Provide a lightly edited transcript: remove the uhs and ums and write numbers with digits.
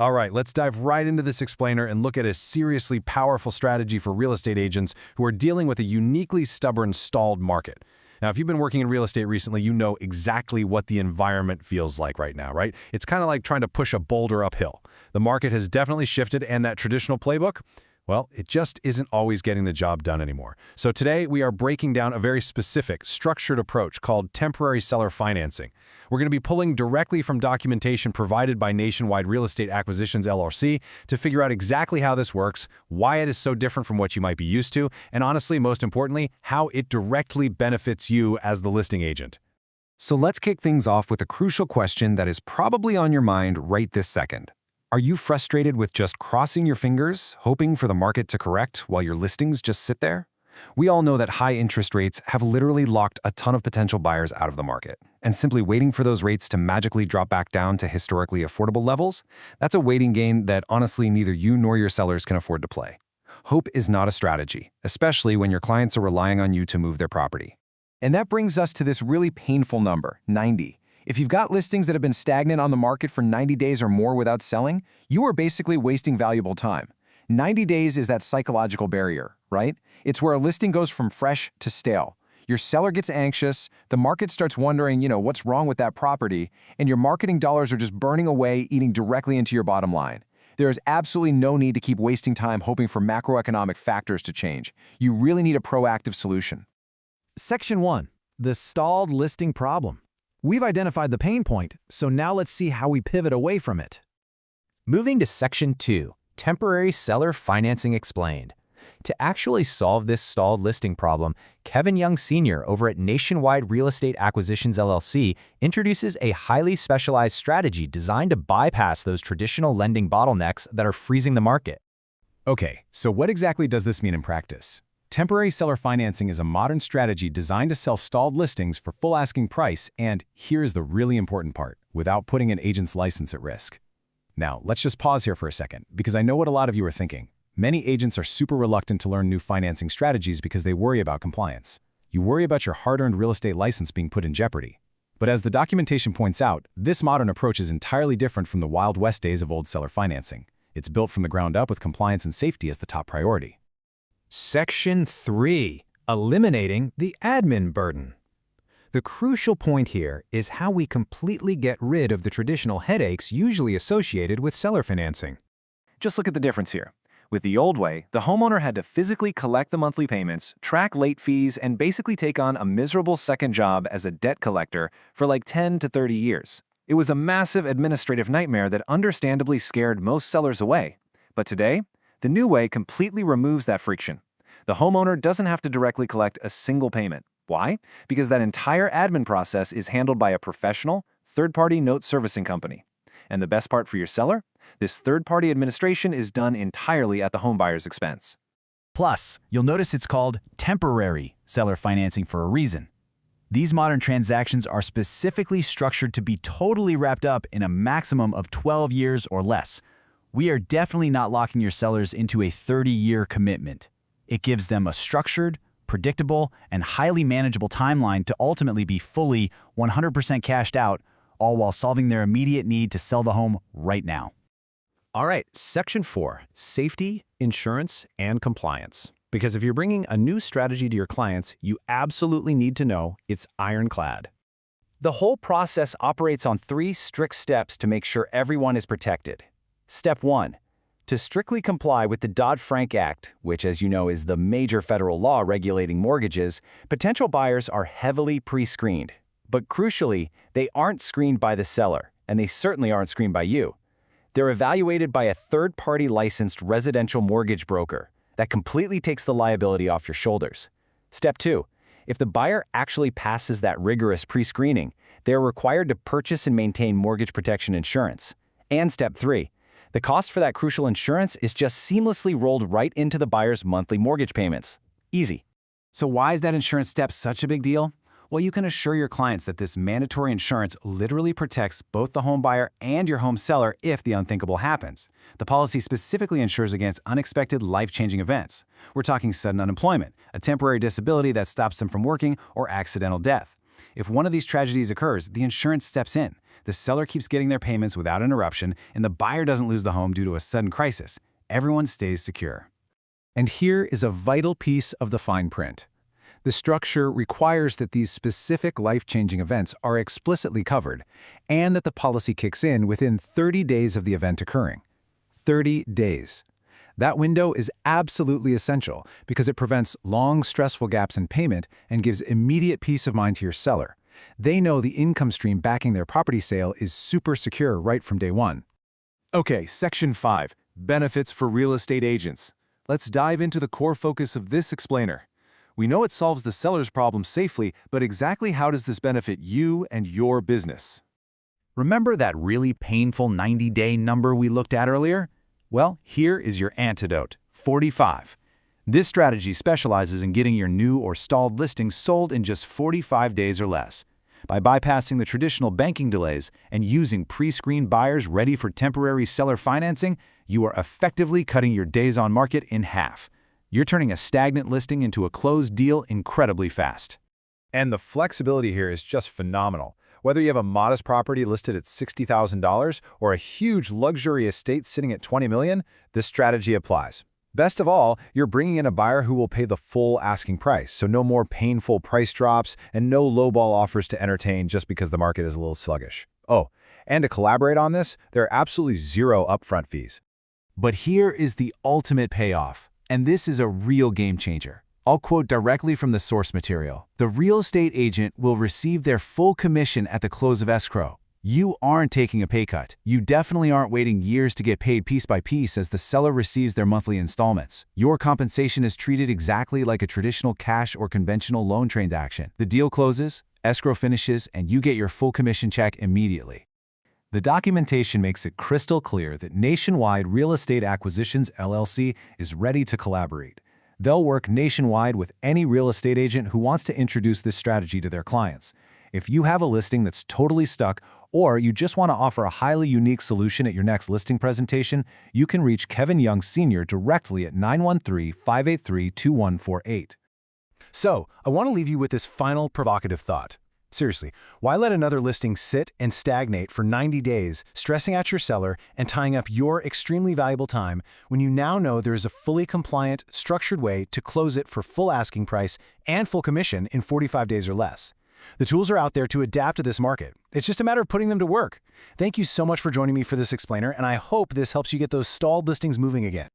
All right, let's dive right into this explainer and look at a seriously powerful strategy for real estate agents who are dealing with a uniquely stubborn, stalled market. Now, if you've been working in real estate recently, you know exactly what the environment feels like right now, right? It's kind of like trying to push a boulder uphill. The market has definitely shifted, and that traditional playbook, well, it just isn't always getting the job done anymore. So today, we are breaking down a very specific, structured approach called temporary seller financing. We're going to be pulling directly from documentation provided by Nationwide Real Estate Acquisitions LLC to figure out exactly how this works, why it is so different from what you might be used to, and honestly, most importantly, how it directly benefits you as the listing agent. So let's kick things off with a crucial question that is probably on your mind right this second. Are you frustrated with just crossing your fingers, hoping for the market to correct while your listings just sit there? We all know that high interest rates have literally locked a ton of potential buyers out of the market. And simply waiting for those rates to magically drop back down to historically affordable levels, that's a waiting game that honestly neither you nor your sellers can afford to play. Hope is not a strategy, especially when your clients are relying on you to move their property. And that brings us to this really painful number, 90. If you've got listings that have been stagnant on the market for 90 days or more without selling, you are basically wasting valuable time. 90 days is that psychological barrier, right? It's where a listing goes from fresh to stale. Your seller gets anxious, the market starts wondering, what's wrong with that property, and your marketing dollars are just burning away, eating directly into your bottom line. There is absolutely no need to keep wasting time hoping for macroeconomic factors to change. You really need a proactive solution. Section 1. The stalled listing problem. We've identified the pain point, so now let's see how we pivot away from it. Moving to Section 2. Temporary seller financing explained. To actually solve this stalled listing problem, Kevin Young Sr. over at Nationwide Real Estate Acquisitions LLC introduces a highly specialized strategy designed to bypass those traditional lending bottlenecks that are freezing the market. Okay, so what exactly does this mean in practice? Temporary seller financing is a modern strategy designed to sell stalled listings for full asking price and, here's the really important part, without putting an agent's license at risk. Now, let's just pause here for a second, because I know what a lot of you are thinking. Many agents are super reluctant to learn new financing strategies because they worry about compliance. You worry about your hard-earned real estate license being put in jeopardy. But as the documentation points out, this modern approach is entirely different from the Wild West days of old seller financing. It's built from the ground up with compliance and safety as the top priority. Section 3. Eliminating the admin burden. The crucial point here is how we completely get rid of the traditional headaches usually associated with seller financing. Just look at the difference here. With the old way, the homeowner had to physically collect the monthly payments, track late fees, and basically take on a miserable second job as a debt collector for like 10 to 30 years. It was a massive administrative nightmare that understandably scared most sellers away. But today, the new way completely removes that friction. The homeowner doesn't have to directly collect a single payment. Why? Because that entire admin process is handled by a professional, third-party note servicing company. And the best part for your seller? This third-party administration is done entirely at the homebuyer's expense. Plus, you'll notice it's called temporary seller financing for a reason. These modern transactions are specifically structured to be totally wrapped up in a maximum of 12 years or less. We are definitely not locking your sellers into a 30-year commitment. It gives them a structured, predictable, and highly manageable timeline to ultimately be fully 100% cashed out, all while solving their immediate need to sell the home right now. All right, Section 4. Safety, insurance, and compliance. Because if you're bringing a new strategy to your clients, you absolutely need to know it's ironclad. The whole process operates on 3 strict steps to make sure everyone is protected. Step 1. To strictly comply with the Dodd-Frank Act, which as you know is the major federal law regulating mortgages, potential buyers are heavily pre-screened. But crucially, they aren't screened by the seller, and they certainly aren't screened by you. They're evaluated by a third-party licensed residential mortgage broker that completely takes the liability off your shoulders. Step 2. If the buyer actually passes that rigorous pre-screening, they're required to purchase and maintain mortgage protection insurance. And Step 3. The cost for that crucial insurance is just seamlessly rolled right into the buyer's monthly mortgage payments. Easy. So why is that insurance step such a big deal? Well, you can assure your clients that this mandatory insurance literally protects both the home buyer and your home seller if the unthinkable happens. The policy specifically insures against unexpected life-changing events. We're talking sudden unemployment, a temporary disability that stops them from working, or accidental death. If one of these tragedies occurs, the insurance steps in. the seller keeps getting their payments without interruption, and the buyer doesn't lose the home due to a sudden crisis. Everyone stays secure. And here is a vital piece of the fine print. The structure requires that these specific life-changing events are explicitly covered and that the policy kicks in within 30 days of the event occurring. 30 days. That window is absolutely essential because it prevents long, stressful gaps in payment and gives immediate peace of mind to your seller. They know the income stream backing their property sale is super secure right from day one. Okay, Section 5, Benefits for Real Estate Agents. Let's dive into the core focus of this explainer. We know it solves the seller's problem safely, but exactly how does this benefit you and your business? Remember that really painful 90-day number we looked at earlier? Well, here is your antidote, 45. This strategy specializes in getting your new or stalled listings sold in just 45 days or less. By bypassing the traditional banking delays and using pre-screened buyers ready for temporary seller financing, you are effectively cutting your days on market in half. You're turning a stagnant listing into a closed deal incredibly fast. And the flexibility here is just phenomenal. Whether you have a modest property listed at $60,000 or a huge luxury estate sitting at $20 million, this strategy applies. Best of all, you're bringing in a buyer who will pay the full asking price, so no more painful price drops and no lowball offers to entertain just because the market is a little sluggish. Oh, and to collaborate on this, there are absolutely zero upfront fees. But here is the ultimate payoff, and this is a real game changer. I'll quote directly from the source material. The real estate agent will receive their full commission at the close of escrow. You aren't taking a pay cut. You definitely aren't waiting years to get paid piece by piece as the seller receives their monthly installments. Your compensation is treated exactly like a traditional cash or conventional loan transaction. The deal closes, escrow finishes, and you get your full commission check immediately. The documentation makes it crystal clear that Nationwide Real Estate Acquisitions LLC is ready to collaborate. They'll work nationwide with any real estate agent who wants to introduce this strategy to their clients. If you have a listing that's totally stuck, or you just want to offer a highly unique solution at your next listing presentation, you can reach Kevin Young Sr. directly at 913-583-2148. So, I want to leave you with this final provocative thought. Seriously, why let another listing sit and stagnate for 90 days, stressing out your seller and tying up your extremely valuable time when you now know there is a fully compliant, structured way to close it for full asking price and full commission in 45 days or less? The tools are out there to adapt to this market. It's just a matter of putting them to work. Thank you so much for joining me for this explainer, and I hope this helps you get those stalled listings moving again.